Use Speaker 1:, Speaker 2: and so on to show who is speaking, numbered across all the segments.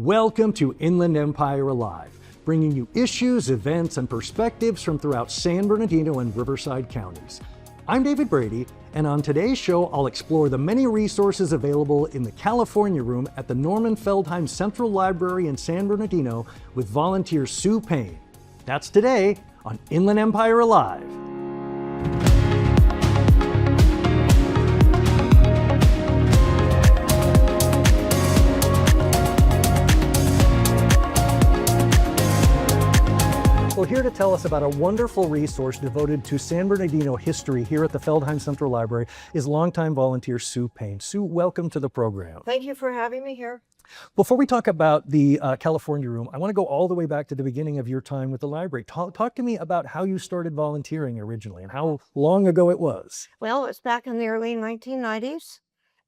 Speaker 1: Welcome to Inland Empire Alive, bringing you issues, events, and perspectives from throughout San Bernardino and Riverside counties. I'm David Brady, and on today's show, I'll explore the many resources available in the California Room at the Feldheym Central Library in San Bernardino with volunteer Sue Payne. That's today on Inland Empire Alive. Well, here to tell us about a wonderful resource devoted to San Bernardino history here at the Feldheym Central Library is longtime volunteer Sue Payne. Sue, welcome to the program.
Speaker 2: Thank you for having me here.
Speaker 1: Before we talk about the California Room, I want to go all the way back to the beginning of your time with the library. Talk to me about how you started volunteering originally and how long ago it was.
Speaker 2: Well, it was back in the early 1990s,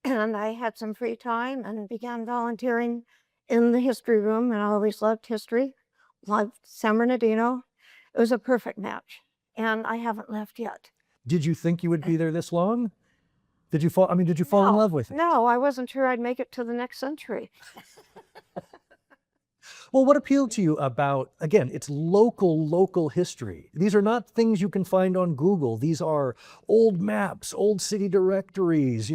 Speaker 2: and I had some free time and began volunteering in the history room, and I always loved history. Loved San Bernardino. It was a perfect match, and I haven't left yet.
Speaker 1: Did you think you would be there this long? Did you fall in love with it?
Speaker 2: No, I wasn't sure I'd make it to the next century.
Speaker 1: Well, what appealed to you about, again, it's local history. These are not things you can find on Google. These are old maps, old city directories,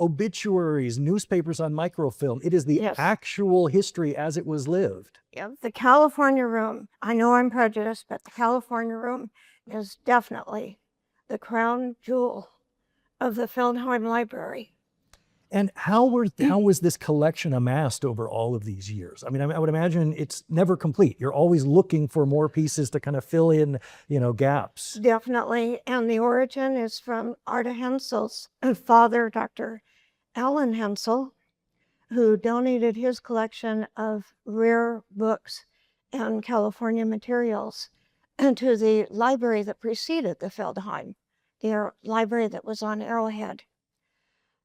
Speaker 1: obituaries, newspapers on microfilm. It is the actual history as it was lived.
Speaker 2: Yeah, the California Room, I know I'm prejudiced, but the California Room is definitely the crown jewel of the Feldheym Library.
Speaker 1: And how was this collection amassed over all of these years? I mean, I would imagine it's never complete. You're always looking for more pieces to kind of fill in, gaps.
Speaker 2: Definitely. And the origin is from Arda Haenszel's father, Dr. Alan Haenszel, who donated his collection of rare books and California materials to the library that preceded the Feldheym, the library that was on Arrowhead.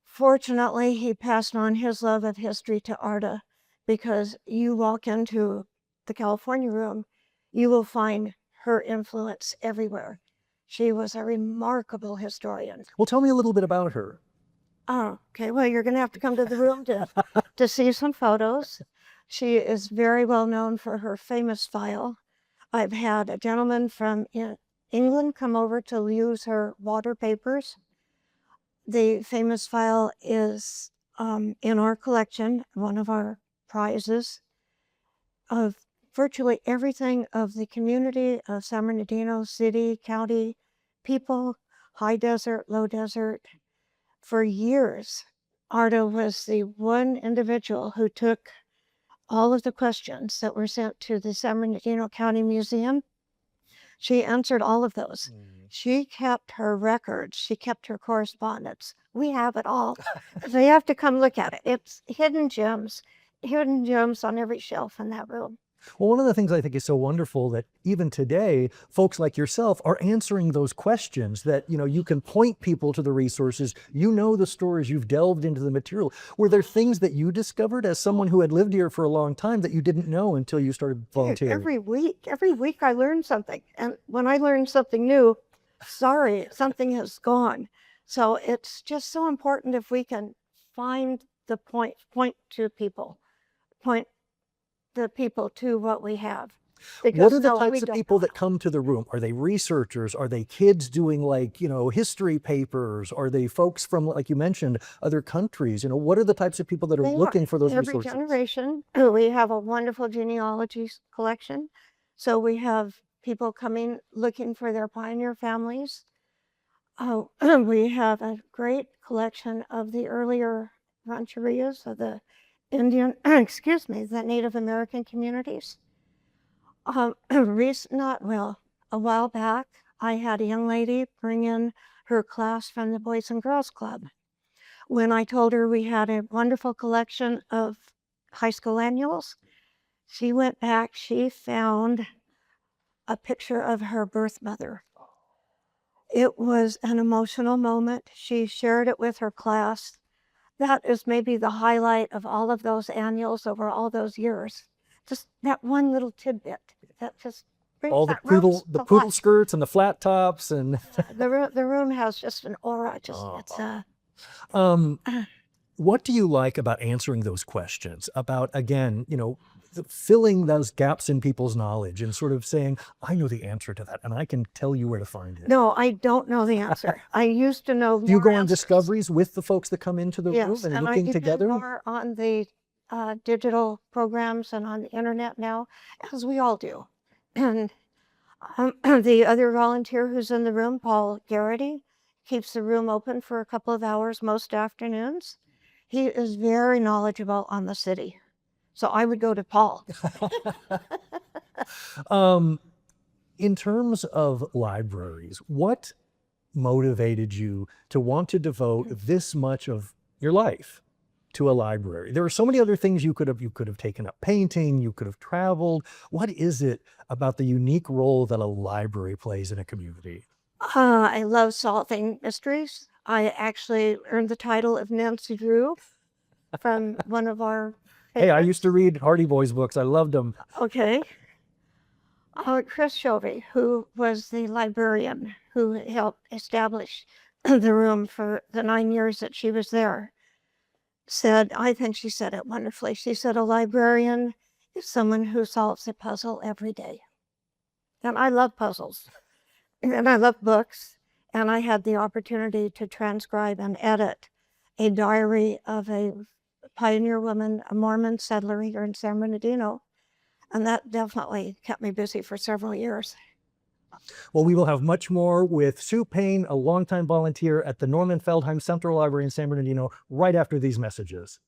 Speaker 2: Fortunately, he passed on his love of history to Arda, because you walk into the California Room, you will find her influence everywhere. She was a remarkable historian.
Speaker 1: Well, tell me a little bit about her.
Speaker 2: Oh, okay. Well, you're going to have to come to the room to see some photos. She is very well known for her famous file. I've had a gentleman from England come over to use her water papers. The famous file is in our collection, one of our prizes, of virtually everything of the community of San Bernardino city, county, people, high desert, low desert. For years, Arda was the one individual who took all of the questions that were sent to the San Bernardino County Museum. She answered all of those. She kept her records. She kept her correspondence. We have it all. So you have to come look at it. It's hidden gems on every shelf in that room.
Speaker 1: Well, one of the things I think is so wonderful that even today, folks like yourself are answering those questions that, you can point people to the resources, the stories, you've delved into the material. Were there things that you discovered as someone who had lived here for a long time that you didn't know until you started volunteering?
Speaker 2: Every week I learned something. And when I learn something new, something has gone. So it's just so important if we can find the point the people to what we have.
Speaker 1: What are the types of people that come to the room? Are they researchers? Are they kids doing history papers? Are they folks from, like you mentioned, other countries? What are the types of people that are looking for those resources?
Speaker 2: Every generation. We have a wonderful genealogy collection. So we have people coming looking for their pioneer families. We have a great collection of the earlier rancherias of the the Native American communities. A while back, I had a young lady bring in her class from the Boys and Girls Club. When I told her we had a wonderful collection of high school annuals, she went back, she found a picture of her birth mother. It was an emotional moment. She shared it with her class. That is maybe the highlight of all of those annuals over all those years. Just that one little tidbit that just brings
Speaker 1: all the poodle skirts and the flat tops and
Speaker 2: the room has just an aura.
Speaker 1: What do you like about answering those questions? About, again, filling those gaps in people's knowledge and sort of saying, I know the answer to that and I can tell you where to find it.
Speaker 2: No, I don't know the answer. I used to know more.
Speaker 1: Do you go on
Speaker 2: answers.
Speaker 1: discoveries with the folks that come into the room
Speaker 2: Yes,
Speaker 1: and
Speaker 2: and I
Speaker 1: looking together?
Speaker 2: depend more on the digital programs and on the internet now, as we all do. And the other volunteer who's in the room, Paul Garrity, keeps the room open for a couple of hours most afternoons. He is very knowledgeable on the city. So I would go to Paul.
Speaker 1: In terms of libraries, what motivated you to want to devote this much of your life to a library? There are so many other things you could have taken up painting, you could have traveled. What is it about the unique role that a library plays in a community?
Speaker 2: I love solving mysteries. I actually earned the title of Nancy Drew from one of our
Speaker 1: Hey, I used to read Hardy Boys books. I loved them.
Speaker 2: Okay. Chris Shovey, who was the librarian who helped establish the room for the 9 years that she was there, said, I think she said it wonderfully. She said, a librarian is someone who solves a puzzle every day. And I love puzzles. And I love books. And I had the opportunity to transcribe and edit a diary of a pioneer woman, a Mormon settler here in San Bernardino. And that definitely kept me busy for several years.
Speaker 1: Well, we will have much more with Sue Payne, a longtime volunteer at the Feldheym Central Library in San Bernardino, right after these messages.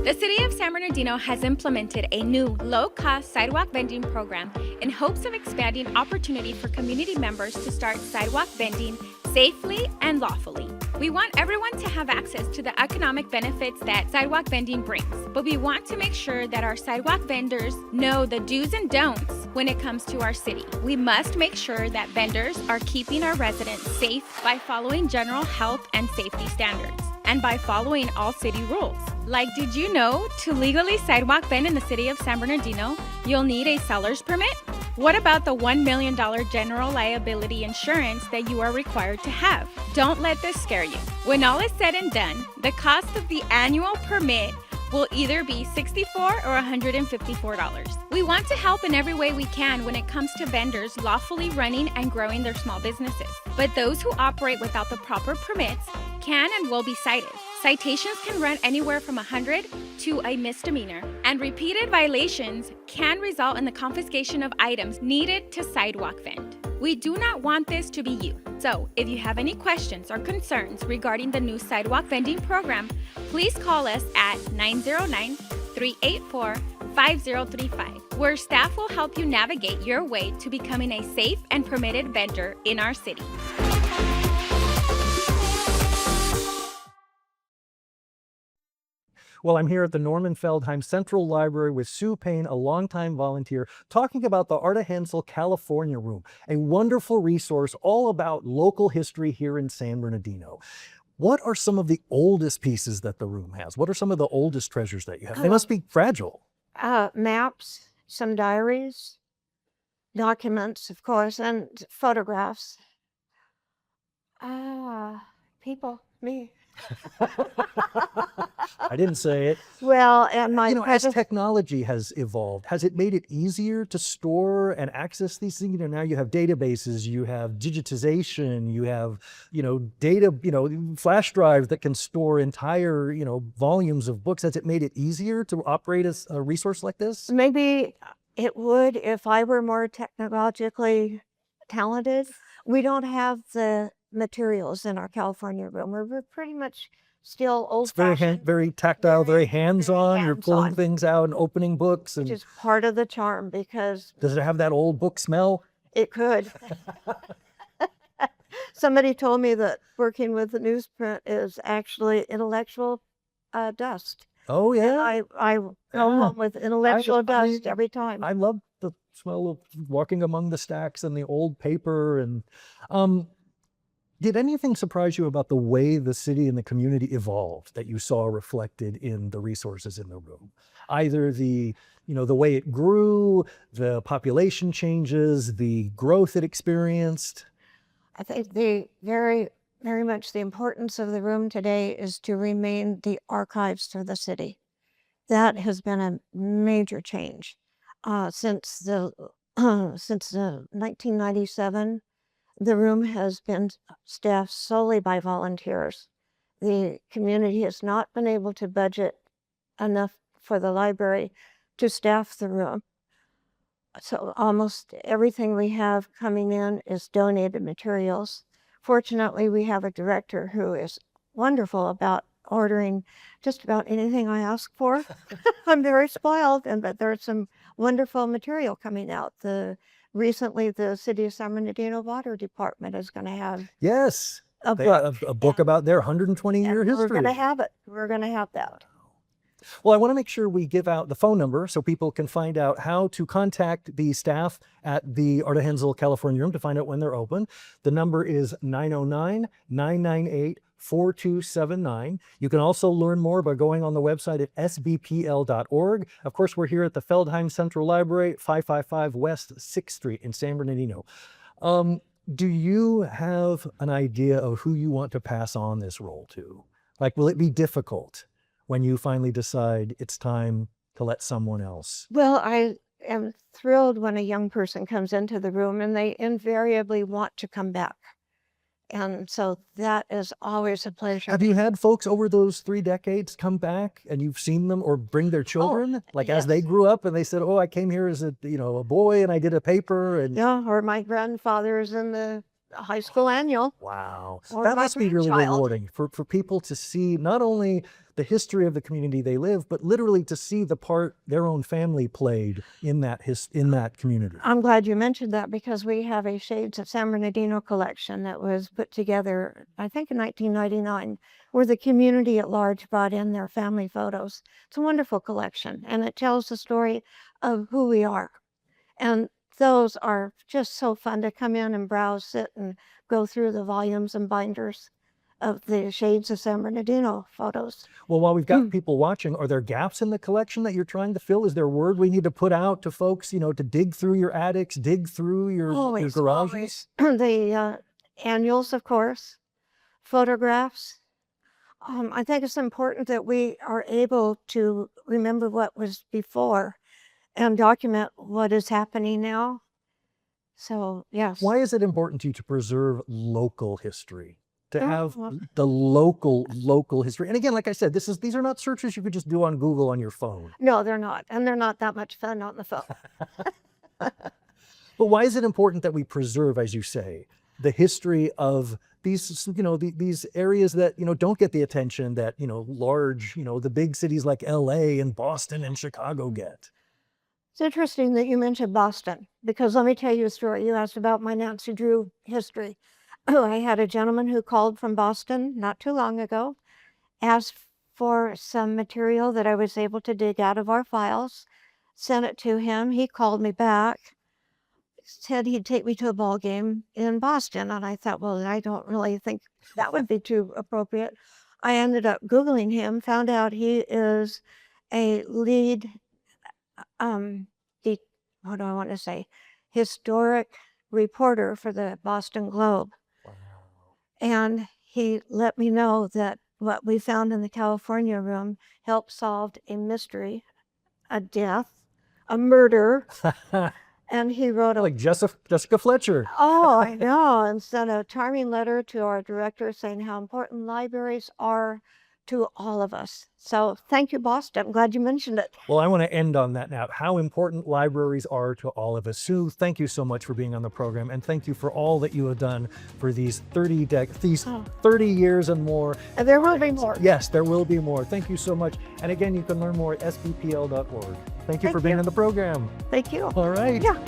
Speaker 3: The City of San Bernardino has implemented a new low-cost sidewalk vending program in hopes of expanding opportunity for community members to start sidewalk vending safely and lawfully. We want everyone to have access to the economic benefits that sidewalk vending brings, but we want to make sure that our sidewalk vendors know the do's and don'ts when it comes to our city. We must make sure that vendors are keeping our residents safe by following general health and safety standards and by following all city rules. Like, did you know to legally sidewalk vend in the City of San Bernardino, you'll need a seller's permit? What about the $1 million general liability insurance that you are required to have? Don't let this scare you. When all is said and done, the cost of the annual permit will either be $64 or $154. We want to help in every way we can when it comes to vendors lawfully running and growing their small businesses. But those who operate without the proper permits can and will be cited. Citations can run anywhere from 100 to a misdemeanor, and repeated violations can result in the confiscation of items needed to sidewalk vend. We do not want this to be you. So, if you have any questions or concerns regarding the new sidewalk vending program, please call us at 909-384-5035, where staff will help you navigate your way to becoming a safe and permitted vendor in our city.
Speaker 1: Well, I'm here at the Feldheym Central Library with Sue Payne, a longtime volunteer, talking about the Arda Haenszel California Room, a wonderful resource all about local history here in San Bernardino. What are some of the oldest pieces that the room has? What are some of the oldest treasures that you have? They must be fragile.
Speaker 2: Maps, some diaries, documents, of course, and photographs. People, me.
Speaker 1: I didn't say it.
Speaker 2: Well, and my
Speaker 1: as technology has evolved, has it made it easier to store and access these things? Now you have databases, you have digitization, you have, data, flash drives that can store entire, volumes of books. Has it made it easier to operate as a resource like this?
Speaker 2: Maybe it would if I were more technologically talented. We don't have the materials in our California room. We're pretty much still old-fashioned.
Speaker 1: It's very tactile, very hands-on. You're pulling things out and opening books.
Speaker 2: Which is part of the charm, because...
Speaker 1: Does it have that old book smell?
Speaker 2: It could. Somebody told me that working with the newsprint is actually intellectual dust.
Speaker 1: Oh, yeah?
Speaker 2: And I go home with intellectual dust every time.
Speaker 1: I love the smell of walking among the stacks and the old paper. And did anything surprise you about the way the city and the community evolved that you saw reflected in the resources in the room? Either the way it grew, the population changes, the growth it experienced?
Speaker 2: I think very much the importance of the room today is to remain the archives for the city. That has been a major change since the 1997. The room has been staffed solely by volunteers. The community has not been able to budget enough for the library to staff the room. So almost everything we have coming in is donated materials. Fortunately, we have a director who is wonderful about ordering just about anything I ask for. I'm very spoiled, but there's some wonderful material coming out. Recently, the City of San Bernardino Water Department is going to have
Speaker 1: Yes.
Speaker 2: a
Speaker 1: They
Speaker 2: book.
Speaker 1: have a book about their 120-year
Speaker 2: And
Speaker 1: history.
Speaker 2: we're going to have it. We're going to have that.
Speaker 1: Well, I want to make sure we give out the phone number so people can find out how to contact the staff at the Arda Haenszel California Room to find out when they're open. The number is 909-998-4279. You can also learn more by going on the website at sbpl.org. Of course, we're here at the Feldheym Central Library, 555 West 6th Street in San Bernardino. Do you have an idea of who you want to pass on this role to? Like, will it be difficult when you finally decide it's time to let someone else?
Speaker 2: Well, I am thrilled when a young person comes into the room and they invariably want to come back. And so that is always a pleasure.
Speaker 1: Have you had folks over those 3 decades come back and you've seen them or bring their children? Like as they
Speaker 2: yes.
Speaker 1: grew up and they said, oh, I came here as a boy and I did a paper and
Speaker 2: Yeah, or my grandfather's in the high school annual.
Speaker 1: wow.
Speaker 2: Or
Speaker 1: That
Speaker 2: my
Speaker 1: must be really
Speaker 2: grandchild.
Speaker 1: rewarding for people to see not only the history of the community they live, but literally to see the part their own family played in that community.
Speaker 2: I'm glad you mentioned that because we have a Shades of San Bernardino collection that was put together, I think in 1999, where the community at large brought in their family photos. It's a wonderful collection and it tells the story of who we are. And those are just so fun to come in and browse, sit and go through the volumes and binders of the Shades of San Bernardino photos.
Speaker 1: Well, while we've got people watching, are there gaps in the collection that you're trying to fill? Is there word we need to put out to folks, to dig through your attics, dig through your garages?
Speaker 2: The annuals, of course, photographs. I think it's important that we are able to remember what was before and document what is happening now. So, yes.
Speaker 1: Why is it important to you to preserve local history? To have
Speaker 2: well-
Speaker 1: the local history? And again, like I said, these are not searches you could just do on Google on your phone.
Speaker 2: No, they're not. And they're not that much fun on the phone.
Speaker 1: But why is it important that we preserve, as you say, the history of these, these areas that, don't get the attention that, large, the big cities like LA and Boston and Chicago get?
Speaker 2: It's interesting that you mentioned Boston, because let me tell you a story. You asked about my Nancy Drew history. I had a gentleman who called from Boston not too long ago, asked for some material that I was able to dig out of our files, sent it to him. He called me back, said he'd take me to a ball game in Boston. And I thought, well, I don't really think that would be too appropriate. I ended up Googling him, found out he is a lead, what do I want to say, historic reporter for the Boston Globe.
Speaker 1: Wow.
Speaker 2: And he let me know that what we found in the California Room helped solve a mystery, a death, a murder. And he wrote
Speaker 1: Like Jessica Fletcher.
Speaker 2: oh, I know, and sent a charming letter to our director saying how important libraries are to all of us. So thank you, Boston. I'm glad you mentioned it.
Speaker 1: Well, I want to end on that now. How important libraries are to all of us. Sue, thank you so much for being on the program, and thank you for all that you have done for these 30 years and more.
Speaker 2: And there will be more.
Speaker 1: Yes, there will be more. Thank you so much. And again, you can learn more at sbpl.org. Thank you for being on the program.
Speaker 2: Thank you.
Speaker 1: All right.
Speaker 2: Yeah.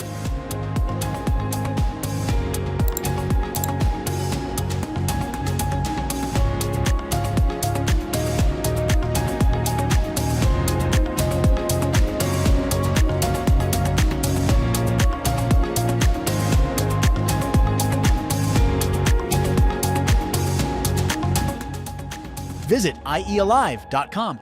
Speaker 4: Visit iealive.com.